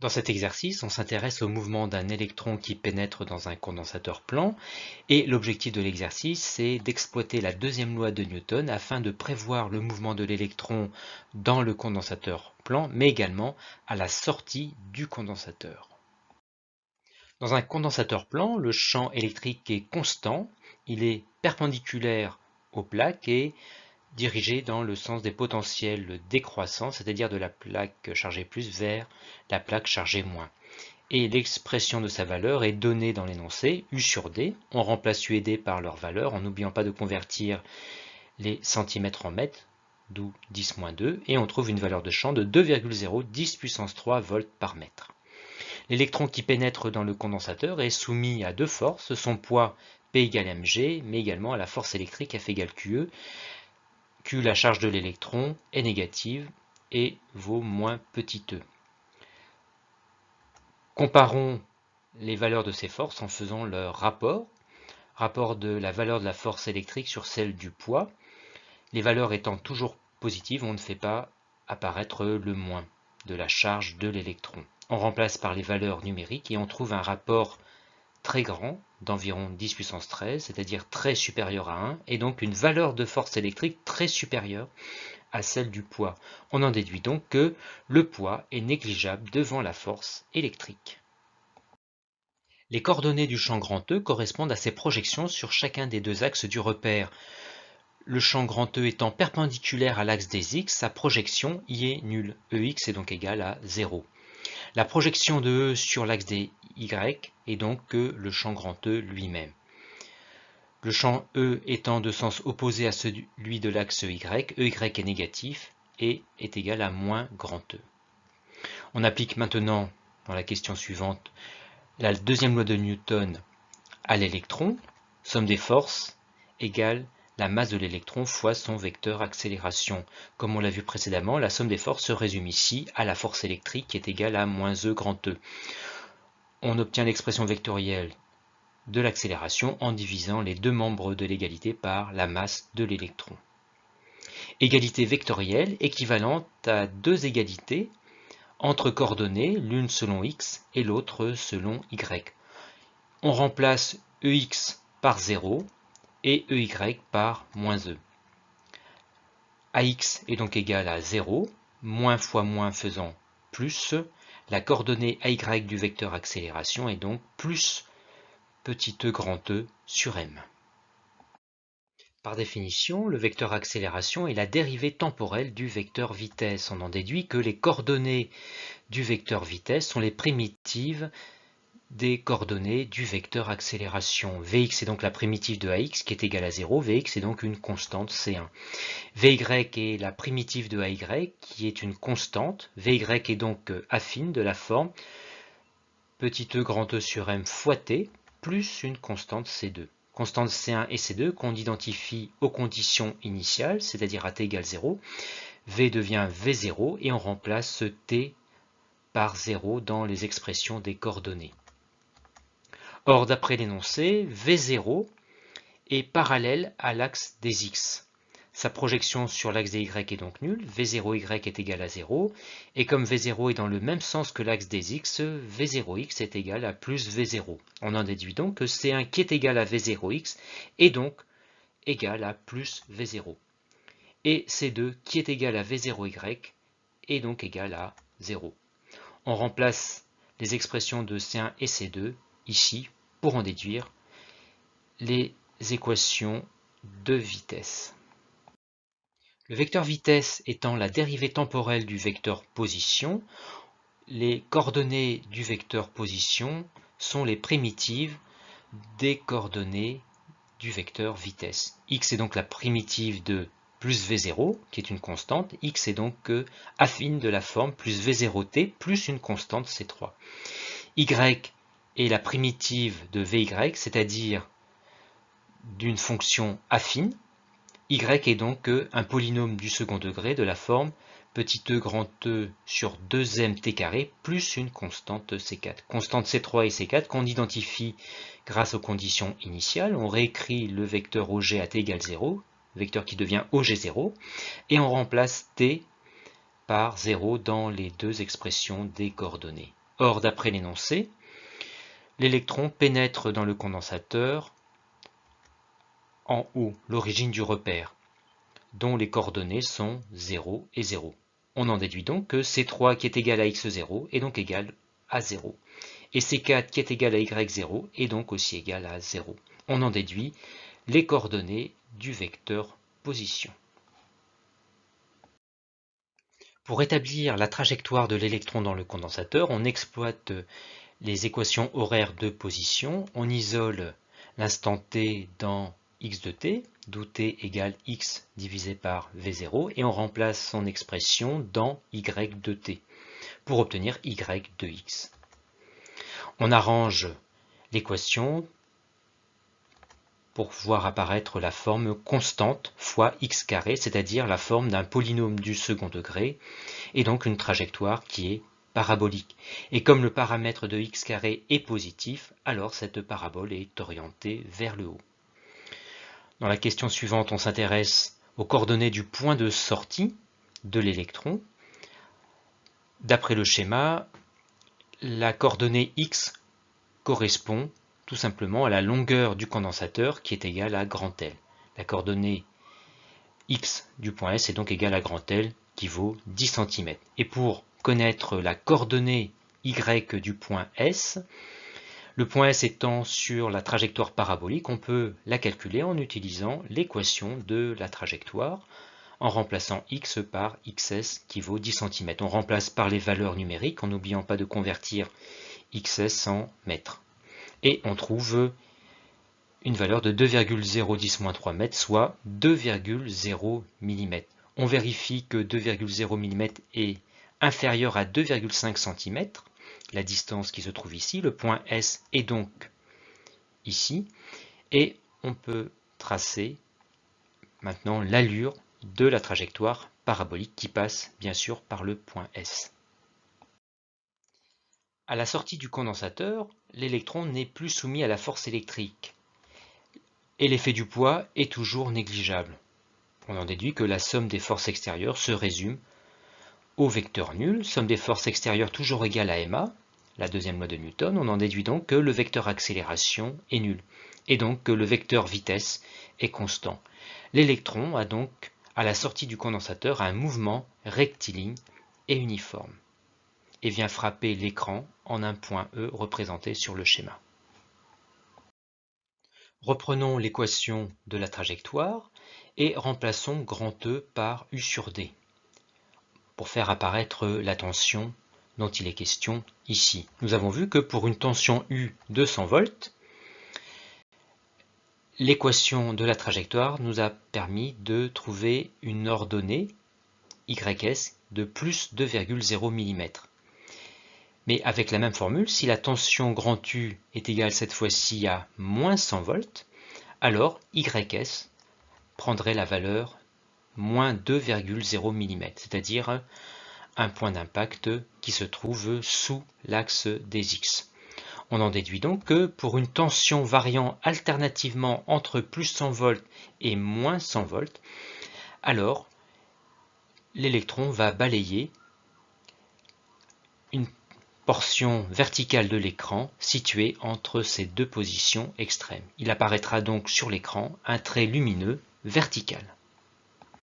Dans cet exercice, on s'intéresse au mouvement d'un électron qui pénètre dans un condensateur plan et l'objectif de l'exercice, c'est d'exploiter la deuxième loi de Newton afin de prévoir le mouvement de l'électron dans le condensateur plan, mais également à la sortie du condensateur. Dans un condensateur plan, le champ électrique est constant, il est perpendiculaire aux plaques et dirigé dans le sens des potentiels décroissants, c'est-à-dire de la plaque chargée plus vers la plaque chargée moins. Et l'expression de sa valeur est donnée dans l'énoncé U sur D. On remplace U et D par leur valeur en n'oubliant pas de convertir les centimètres en mètres, d'où 10-2, et on trouve une valeur de champ de 2,010 puissance 3 volts par mètre. L'électron qui pénètre dans le condensateur est soumis à deux forces, son poids P égale mg, mais également à la force électrique F égale QE. Q, la charge de l'électron, est négative et vaut moins petit e. Comparons les valeurs de ces forces en faisant leur rapport de la valeur de la force électrique sur celle du poids. Les valeurs étant toujours positives, on ne fait pas apparaître le moins de la charge de l'électron. On remplace par les valeurs numériques et on trouve un rapport très grand d'environ 10 puissance 13, c'est-à-dire très supérieur à 1, et donc une valeur de force électrique très supérieure à celle du poids. On en déduit donc que le poids est négligeable devant la force électrique. Les coordonnées du champ grand E correspondent à ces projections sur chacun des deux axes du repère. Le champ grand E étant perpendiculaire à l'axe des X, sa projection y est nulle. EX est donc égal à 0. La projection de E sur l'axe des Y est donc que le champ grand E lui-même. Le champ E étant de sens opposé à celui de l'axe Y, EY est négatif et est égal à moins grand E. On applique maintenant, dans la question suivante, la deuxième loi de Newton à l'électron. Somme des forces égale la masse de l'électron fois son vecteur accélération. Comme on l'a vu précédemment, la somme des forces se résume ici à la force électrique qui est égale à moins E grand E. On obtient l'expression vectorielle de l'accélération en divisant les deux membres de l'égalité par la masse de l'électron. Égalité vectorielle équivalente à deux égalités entre coordonnées, l'une selon x et l'autre selon y. On remplace EX par 0 et EY par moins E. AX est donc égal à 0, moins fois moins faisant plus. La coordonnée AY du vecteur accélération est donc plus petit e grand E sur m. Par définition, le vecteur accélération est la dérivée temporelle du vecteur vitesse. On en déduit que les coordonnées du vecteur vitesse sont les primitives des coordonnées du vecteur accélération. Vx est donc la primitive de ax qui est égale à 0. Vx est donc une constante C1. Vy est la primitive de ay qui est une constante. Vy est donc affine de la forme petit e grand E sur m fois t plus une constante C2. Constante C1 et C2 qu'on identifie aux conditions initiales, c'est-à-dire à t égale 0. V devient V0 et on remplace t par 0 dans les expressions des coordonnées. Or, d'après l'énoncé, V0 est parallèle à l'axe des X. Sa projection sur l'axe des Y est donc nulle, V0Y est égal à 0, et comme V0 est dans le même sens que l'axe des X, V0X est égal à plus V0. On en déduit donc que C1 qui est égal à V0X est donc égal à plus V0. Et C2 qui est égal à V0Y est donc égal à 0. On remplace les expressions de C1 et C2 ici pour en déduire les équations de vitesse. Le vecteur vitesse étant la dérivée temporelle du vecteur position, les coordonnées du vecteur position sont les primitives des coordonnées du vecteur vitesse. X est donc la primitive de plus V0, qui est une constante. X est donc affine de la forme plus V0t plus une constante C3. Y est la primitive de Vy, c'est-à-dire d'une fonction affine. Y est donc un polynôme du second degré de la forme petit e grand E sur 2m t carré plus une constante C4. Constante C3 et C4 qu'on identifie grâce aux conditions initiales. On réécrit le vecteur OG à t égale 0, vecteur qui devient OG0, et on remplace t par 0 dans les deux expressions des coordonnées. Or, d'après l'énoncé, l'électron pénètre dans le condensateur en haut, l'origine du repère, dont les coordonnées sont 0 et 0. On en déduit donc que C3 qui est égal à x0 est donc égal à 0. Et C4 qui est égal à y0 est donc aussi égal à 0. On en déduit les coordonnées du vecteur position. Pour établir la trajectoire de l'électron dans le condensateur, on exploite les équations horaires de position, on isole l'instant t dans x de t, d'où t égale x divisé par v0, et on remplace son expression dans y de t, pour obtenir y de x. On arrange l'équation pour voir apparaître la forme constante fois x carré, c'est-à-dire la forme d'un polynôme du second degré, et donc une trajectoire qui est parabolique. Et comme le paramètre de x carré est positif, alors cette parabole est orientée vers le haut. Dans la question suivante, on s'intéresse aux coordonnées du point de sortie de l'électron. D'après le schéma, la coordonnée x correspond tout simplement à la longueur du condensateur qui est égale à grand L. La coordonnée x du point S est donc égale à grand L qui vaut 10 cm. Et pour connaître la coordonnée y du point S, le point S étant sur la trajectoire parabolique, on peut la calculer en utilisant l'équation de la trajectoire en remplaçant x par xs qui vaut 10 cm. On remplace par les valeurs numériques en n'oubliant pas de convertir xs en mètres. Et on trouve une valeur de 2,010-3 mètres, soit 2,0 mm. On vérifie que 2,0 mm est inférieur à 2,5 cm, la distance qui se trouve ici. Le point S est donc ici. Et on peut tracer maintenant l'allure de la trajectoire parabolique qui passe bien sûr par le point S. À la sortie du condensateur, l'électron n'est plus soumis à la force électrique et l'effet du poids est toujours négligeable. On en déduit que la somme des forces extérieures se résume au vecteur nul, somme des forces extérieures toujours égale à ma, la deuxième loi de Newton. On en déduit donc que le vecteur accélération est nul et donc que le vecteur vitesse est constant. L'électron a donc, à la sortie du condensateur, un mouvement rectiligne et uniforme et vient frapper l'écran en un point E représenté sur le schéma. Reprenons l'équation de la trajectoire et remplaçons grand E par U sur D pour faire apparaître la tension dont il est question ici. Nous avons vu que pour une tension U de 100 volts, l'équation de la trajectoire nous a permis de trouver une ordonnée YS de plus 2,0 mm. Mais avec la même formule, si la tension grand U est égale cette fois-ci à moins 100 volts, alors YS prendrait la valeur moins 2,0 mm, c'est-à-dire un point d'impact qui se trouve sous l'axe des X. On en déduit donc que pour une tension variant alternativement entre plus 100 volts et moins 100 volts, alors l'électron va balayer une portion verticale de l'écran située entre ces deux positions extrêmes. Il apparaîtra donc sur l'écran un trait lumineux vertical.